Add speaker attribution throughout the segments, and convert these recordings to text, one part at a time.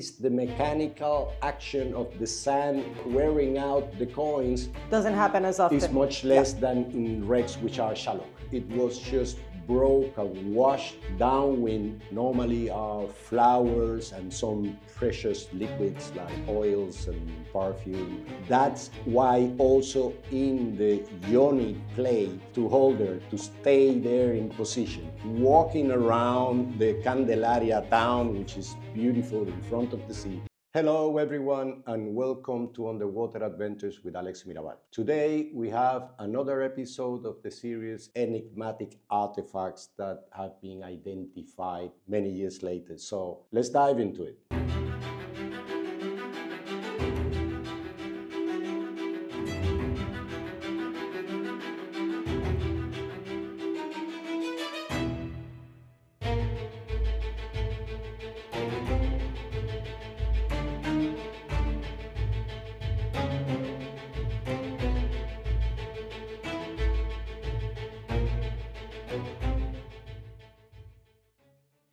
Speaker 1: It's the mechanical action of the sand wearing out the coins
Speaker 2: Doesn't happen as often.
Speaker 1: is much less than in wrecks which are shallow. It was just broke and washed downwind. Normally are flowers and some precious liquids like oils and perfume. That's why also in the ionic clay to hold her, to stay there in position. Walking around the Candelaria town, which is beautiful in front of the sea. Hello everyone and welcome to Underwater Adventures with Alex Mirabal. Today we have another episode of the series Enigmatic Artifacts that have been identified many years later. So let's dive into it.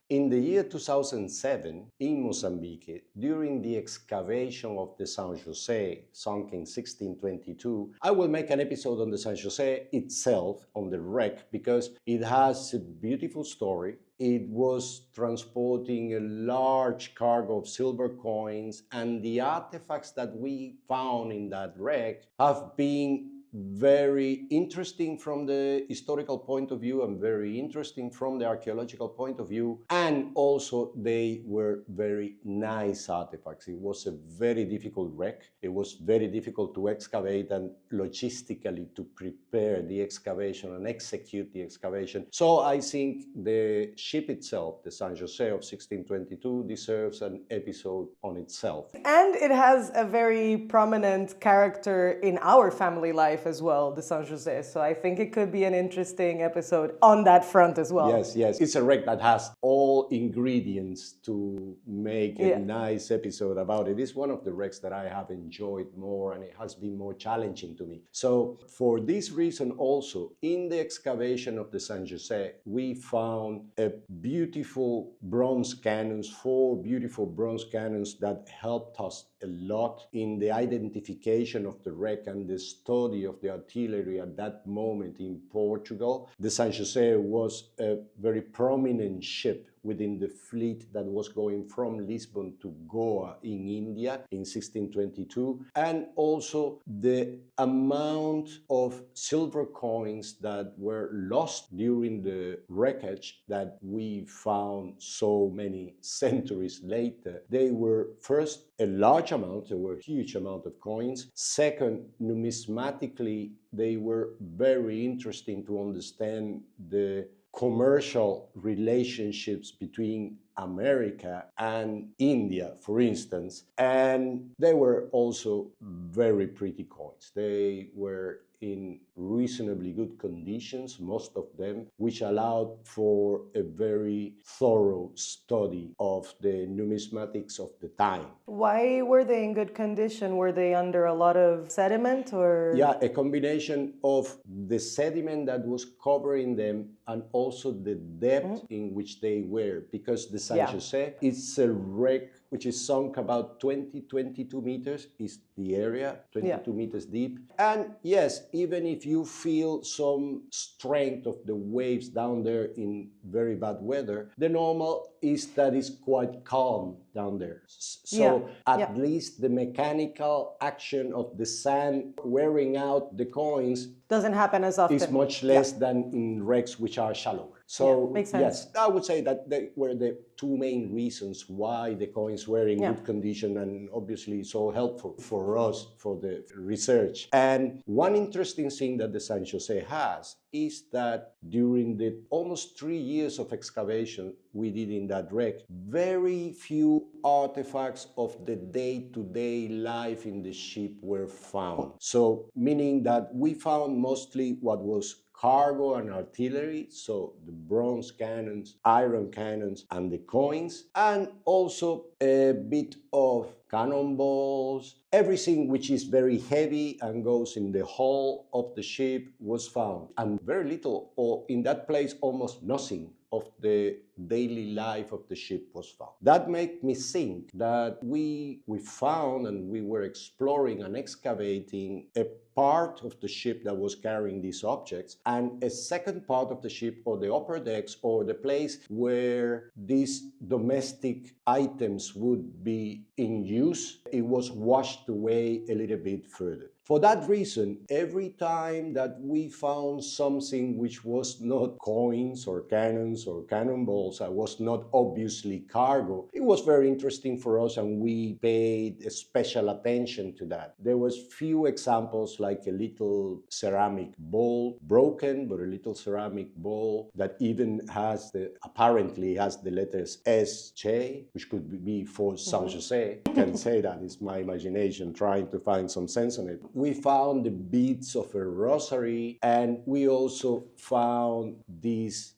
Speaker 1: In the year 2007, in Mozambique, during the excavation of the São José, sunk in 1622, I will make an episode on the São José itself, on the wreck, because it has a beautiful story. It was transporting a large cargo of silver coins, and the artifacts that we found in that wreck have been very interesting from the historical point of view and very interesting from the archaeological point of view, and also they were very nice artifacts. It was a very difficult wreck. It was very difficult to excavate and logistically to prepare the excavation and execute the excavation. So I think the ship itself, the São José of 1622, deserves an episode on itself.
Speaker 2: And it has a very prominent character in our family life as well, the São José. So I think it could be an interesting episode on that front as well.
Speaker 1: Yes. It's a wreck that has all ingredients to make a nice episode about it. It's one of the wrecks that I have enjoyed more, and it has been more challenging to me. So for this reason also, in the excavation of the São José, we found a beautiful bronze cannons, 4 beautiful bronze cannons that helped us a lot in the identification of the wreck and the study of the artillery at that moment in Portugal. The São José was a very prominent ship within the fleet that was going from Lisbon to Goa in India in 1622, and also the amount of silver coins that were lost during the wreckage that we found so many centuries later. They were first a large amount, there were a huge amount of coins. Second, numismatically, they were very interesting to understand the commercial relationships between America and India, for instance, and they were also very pretty coins. They were in reasonably good conditions, most of them, which allowed for a very thorough study of the numismatics of the time.
Speaker 2: Why were they in good condition? Were they under a lot of sediment or?
Speaker 1: Yeah, a combination of the sediment that was covering them and also the depth in which they were, because the São José is a wreck which is sunk about 22 meters is the area, 22 meters deep. And yes, even if you feel some strength of the waves down there in very bad weather, the normal is that it's quite calm down there. So at least the mechanical action of the sand wearing out the coins
Speaker 2: doesn't happen as often.
Speaker 1: Is much less than in wrecks which are shallower. So
Speaker 2: makes sense.
Speaker 1: Yes, I would say that they were the 2 main reasons why the coins were in good condition, and obviously so helpful for us for the research. And one interesting thing that the São José has is that during the almost 3 years of excavation we did in that wreck, very few artifacts of the day-to-day life in the ship were found. So meaning that we found mostly what was cargo and artillery, so the bronze cannons, iron cannons, and the coins, and also a bit of cannonballs. Everything which is very heavy and goes in the hull of the ship was found, and very little, or in that place almost nothing of the daily life of the ship was found. That made me think that we found, and we were exploring and excavating a part of the ship that was carrying these objects, and a second part of the ship, or the upper decks, or the place where these domestic items would be in use, it was washed away a little bit further. For that reason, every time that we found something which was not coins or cannons or cannonballs, that was not obviously cargo, it was very interesting for us, and we paid special attention to that. There was few examples, like a little ceramic bowl, broken, but a little ceramic bowl that even has apparently has the letters SJ, which could be for São José. I can say that, it's my imagination trying to find some sense on it. We found the beads of a rosary, and we also found this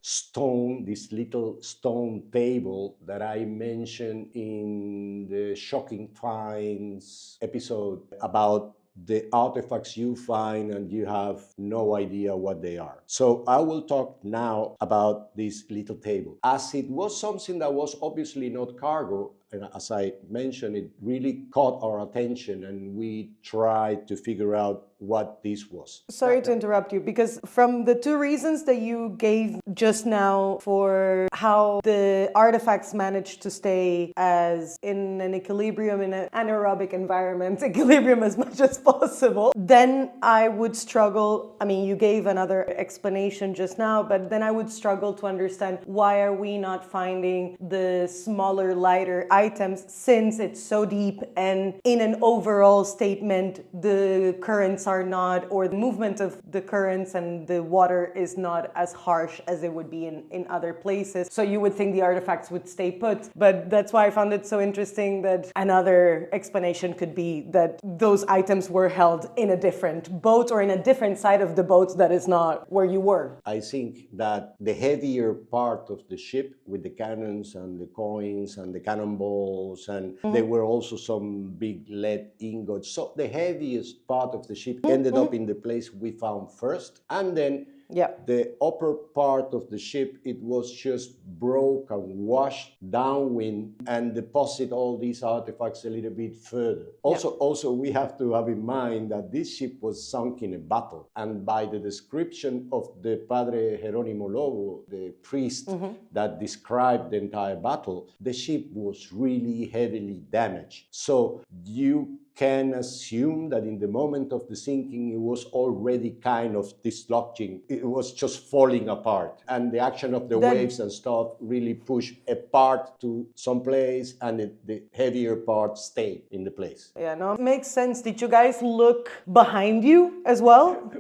Speaker 1: little stone table that I mentioned in the Shocking Finds episode about the artifacts you find and you have no idea what they are. So I will talk now about this little table. As it was something that was obviously not cargo, and as I mentioned, it really caught our attention, and we tried to figure out what this was.
Speaker 2: Sorry to interrupt you, because from the two reasons that you gave just now for how the artifacts managed to stay as in an equilibrium, in an anaerobic environment, equilibrium as much as possible, then I would struggle. I mean, you gave another explanation just now, but then I would struggle to understand why are we not finding the smaller, lighter items, since it's so deep, and in an overall statement the currents are not, or the movement of the currents and the water is not as harsh as it would be in other places. So you would think the artifacts would stay put, but that's why I found it so interesting that another explanation could be that those items were held in a different boat, or in a different side of the boat that is not where you were.
Speaker 1: I think that the heavier part of the ship, with the cannons and the coins and the cannonballs, and there were also some big lead ingots. So the heaviest part of the ship ended up in the place we found first, and then the upper part of the ship, it was just broke and washed downwind and deposit all these artifacts a little bit further. Also, we have to have in mind that this ship was sunk in a battle, and by the description of the Padre Jerónimo Lobo, the priest that described the entire battle, the ship was really heavily damaged. So you can assume that in the moment of the sinking, it was already kind of dislodging. It was just falling apart. And the action of the waves and stuff really pushed a part to some place, and the heavier part stayed in the place.
Speaker 2: Yeah, no, it makes sense. Did you guys look behind you as well?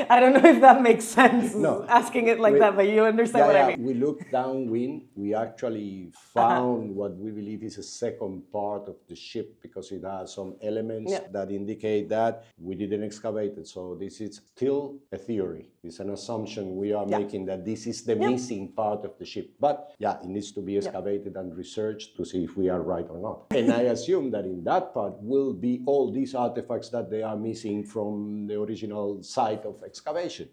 Speaker 2: I don't know if that makes sense, asking it like that, but you understand what I mean.
Speaker 1: We looked downwind. We actually found what we believe is a second part of the ship, because it has some elements that indicate that. We didn't excavate it, so this is still a theory. It's an assumption we are making, that this is the missing part of the ship. But it needs to be excavated and researched to see if we are right or not. And I assume that in that part will be all these artifacts that they are missing from the original site of excavation.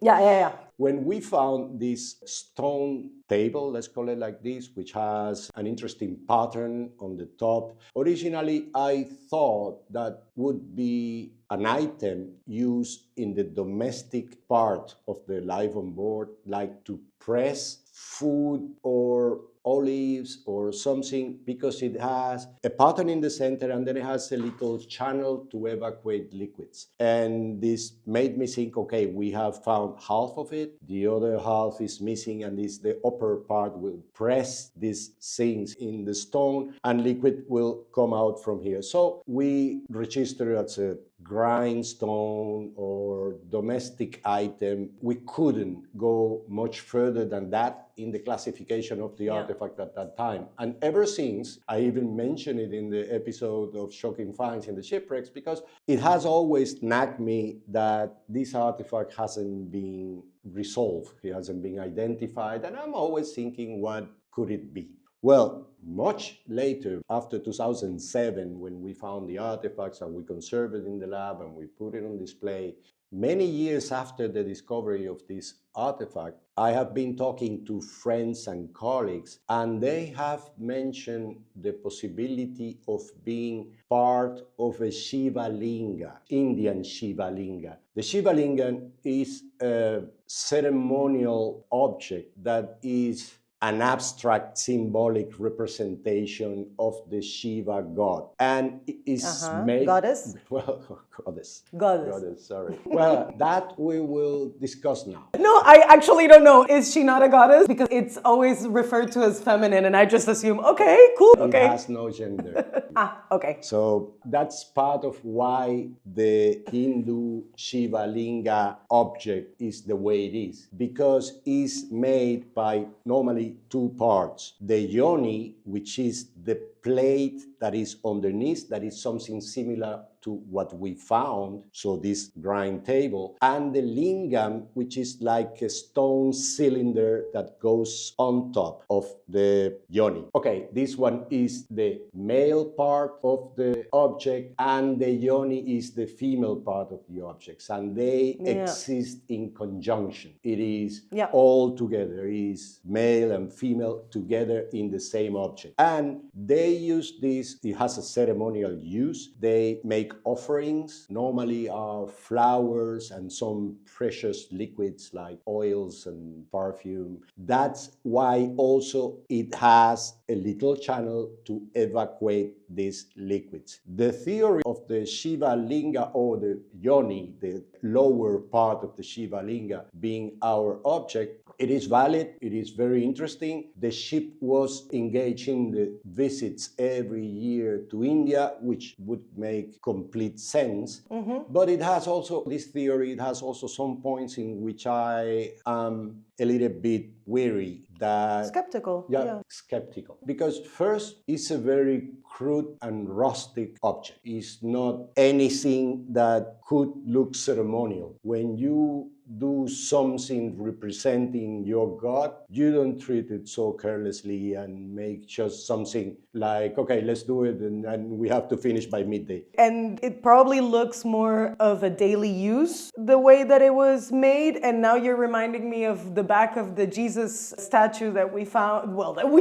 Speaker 1: When we found this stone table, let's call it like this, which has an interesting pattern on the top, originally I thought that would be an item used in the domestic part of the life on board, like to press food or olives or something, because it has a pattern in the center, and then it has a little channel to evacuate liquids. And this made me think, okay, we have found half of it, the other half is missing, and the upper part will press these things in the stone, and liquid will come out from here. So we register it as a grindstone or domestic item. We couldn't go much further than that in the classification of the artifact at that time. And ever since, I even mentioned it in the episode of Shocking Finds in the Shipwrecks, because it has always nagged me that this artifact hasn't been resolved. It hasn't been identified, and I'm always thinking, what could it be? Well, much later, after 2007, when we found the artifacts and we conserved it in the lab and we put it on display, many years after the discovery of this artifact, I have been talking to friends and colleagues, and they have mentioned the possibility of being part of a Shiva Lingam, Indian Shiva Lingam. The Shiva Lingam is a ceremonial object that is an abstract symbolic representation of the Shiva god, and it is made
Speaker 2: goddess.
Speaker 1: Well, goddess.
Speaker 2: Goddess.
Speaker 1: Sorry. Well, that we will discuss now.
Speaker 2: No, I actually don't know. Is she not a goddess? Because it's always referred to as feminine, and I just assume, okay, cool, okay.
Speaker 1: It has no gender.
Speaker 2: Okay.
Speaker 1: So that's part of why the Hindu Shiva Linga object is the way it is, because it's made by normally two parts. The yoni, which is the plate that is underneath, that is something similar to what we found, so this grind table, and the lingam, which is like a stone cylinder that goes on top of the yoni. Okay, this one is the male part of the object, and the yoni is the female part of the objects, and they exist in conjunction. It is all together, it is male and female together in the same object. And they use this, it has a ceremonial use. They make offerings, normally are flowers and some precious liquids like oils and perfume. That's why also it has a little channel to evacuate these liquids. The theory of the Shiva Linga, or the yoni, the lower part of the Shiva Linga, being our object, it is valid, it is very interesting. The ship was engaging the visits every year to India, which would make complete sense. But it has also, this theory, it has also some points in which I am a little bit weary.
Speaker 2: Skeptical.
Speaker 1: Skeptical. Because first, it's a very crude and rustic object. It's not anything that could look ceremonial. When you do something representing your god, you don't treat it so carelessly and make just something like, okay, let's do it, and we have to finish by midday.
Speaker 2: And it probably looks more of a daily use, the way that it was made. And now you're reminding me of the back of the Jesus statue that we found, that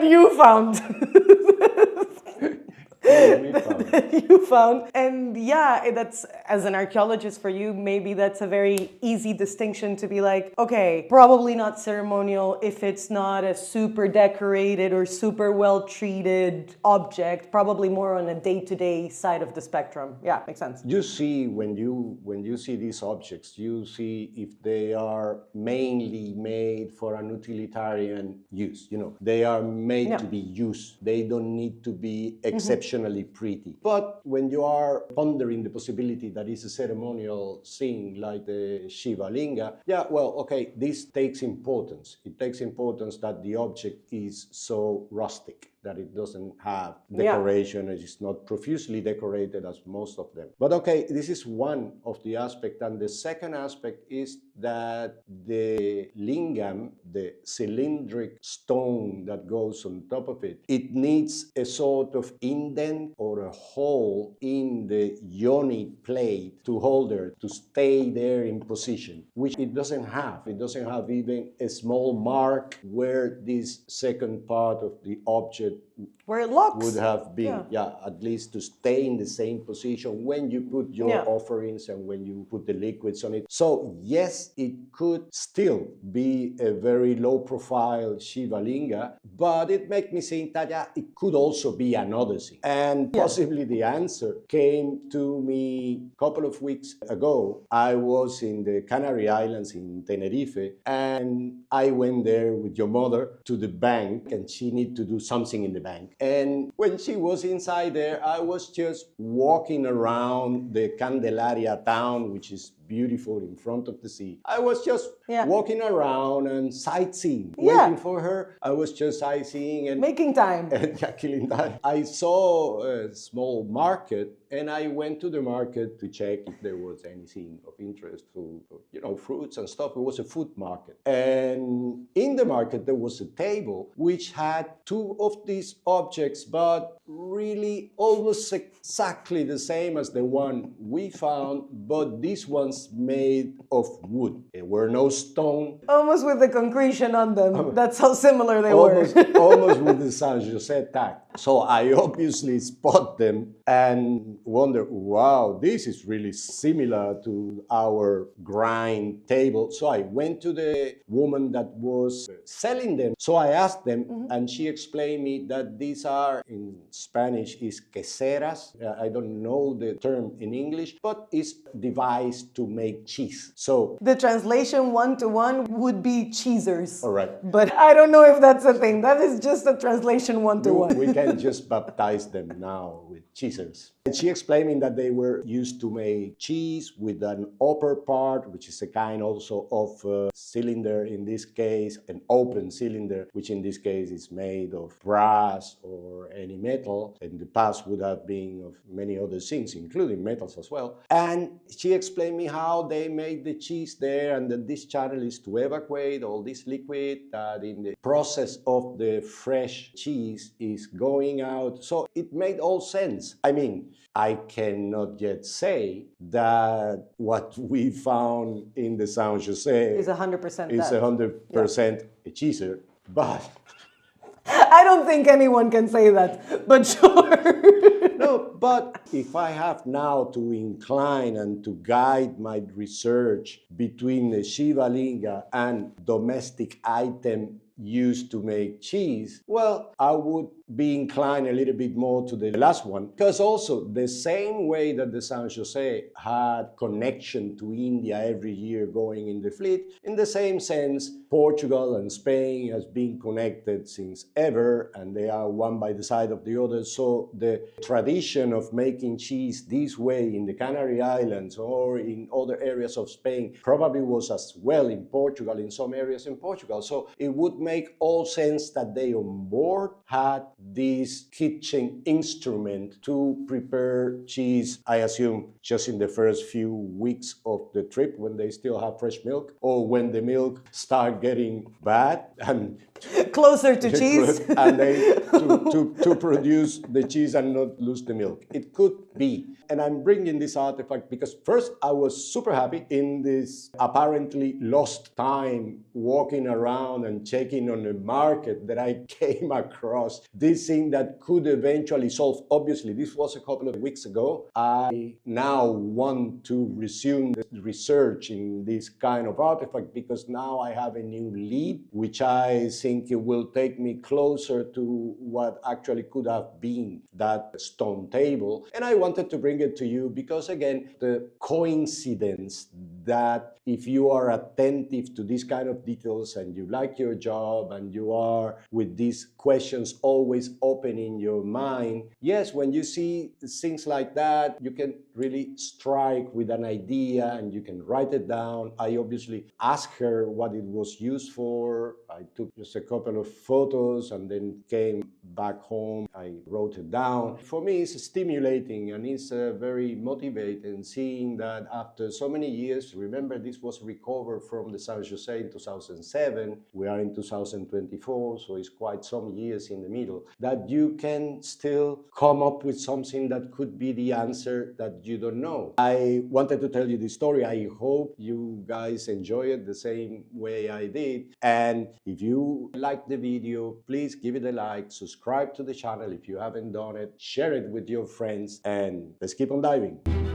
Speaker 2: you found. You found. And yeah, that's, as an archaeologist for you, maybe that's a very easy distinction to be like, okay, probably not ceremonial if it's not a super decorated or super well treated object, probably more on a day-to-day side of the spectrum. Yeah, makes sense.
Speaker 1: You see, when you see these objects, you see if they are mainly made for an utilitarian use. You know, they are made to be used. They don't need to be exceptionally pretty. But when you are pondering the possibility that it's a ceremonial thing like the Shiva Linga, this takes importance. It takes importance that the object is so rustic, that it doesn't have decoration, it is not profusely decorated as most of them. But okay, this is one of the aspects. And the second aspect is that the lingam, the cylindric stone that goes on top of it, it needs a sort of indent or a hole in the yoni plate to hold her, to stay there in position, which it doesn't have. It doesn't have even a small mark where this second part of the object
Speaker 2: where it locks
Speaker 1: would have been, at least to stay in the same position when you put your offerings and when you put the liquids on it. So yes, it could still be a very low profile Shiva Linga, but it made me think that it could also be another thing. And possibly the answer came to me a couple of weeks ago. I was in the Canary Islands in Tenerife, and I went there with your mother to the bank, and she needed to do something in the bank. And when she was inside there, I was just walking around the Candelaria town, which is beautiful in front of the sea. I was just walking around and sightseeing, waiting for her. I was just sightseeing and
Speaker 2: making time.
Speaker 1: Killing time. I saw a small market, and I went to the market to check if there was anything of interest, food, fruits and stuff. It was a food market. And in the market, there was a table which had two of these objects, but really almost exactly the same as the one we found, but these ones made of wood. There were no stone.
Speaker 2: Almost with the concretion on them. That's how similar they
Speaker 1: Almost,
Speaker 2: were.
Speaker 1: almost with the São José tag. So I obviously spot them and wonder, wow, this is really similar to our grind table. So I went to the woman that was selling them. So I asked them, and she explained me that these are, in Spanish, is queseras. I don't know the term in English, but it's devised to make cheese. So
Speaker 2: the translation one-to-one would be cheesers.
Speaker 1: all right.
Speaker 2: But I don't know if that's a thing. That is just a translation one-to-one.
Speaker 1: We can just baptize them now with cheesers. And she explained me that they were used to make cheese with an upper part, which is a kind also of a cylinder, in this case, an open cylinder, which in this case is made of brass or any metal. In the past would have been of many other things, including metals as well. And she explained me how they made the cheese there, and that this channel is to evacuate all this liquid that in the process of the fresh cheese is going out. So it made all sense. I mean, I cannot yet say that what we found in the São José
Speaker 2: is 100%
Speaker 1: is 100% a cheeser, but
Speaker 2: I don't think anyone can say that, but sure.
Speaker 1: no, but if I have now to incline and to guide my research between the Shiva Lingam and domestic item used to make cheese, well, I would be inclined a little bit more to the last one, because also the same way that the São José had connection to India every year going in the fleet, in the same sense, Portugal and Spain has been connected since ever, and they are one by the side of the other. So the tradition of making cheese this way in the Canary Islands or in other areas of Spain probably was as well in Portugal, in some areas in Portugal. So it would make all sense that they on board had this kitchen instrument to prepare cheese, I assume, just in the first few weeks of the trip when they still have fresh milk, or when the milk start getting bad and
Speaker 2: closer to cheese,
Speaker 1: and they to produce the cheese and not lose the milk. It could be. And I'm bringing this artifact because first I was super happy in this apparently lost time walking around and checking on the market that I came across this thing that could eventually solve. Obviously, this was a couple of weeks ago. I now want to resume the research in this kind of artifact because now I have a new lead, which I think it will take me closer to what actually could have been that stone table. And I wanted to bring it to you because, again, the coincidence that if you are attentive to these kind of details and you like your job and you are with these questions always open in your mind, yes, when you see things like that, you can really strike with an idea and you can write it down. I obviously asked her what it was used for. I took just a couple of photos and then came back home. I wrote it down. For me, it's stimulating and it's very motivating seeing that after so many years, remember this was recovered from the São José in 2007. We are in 2024, so it's quite some years in the middle, that you can still come up with something that could be the answer that you don't know. I wanted to tell you this story. I hope you guys enjoy it the same way I did. And if you like the video, please give it a like, subscribe to the channel if you haven't done it, share it with your friends, and let's keep on diving.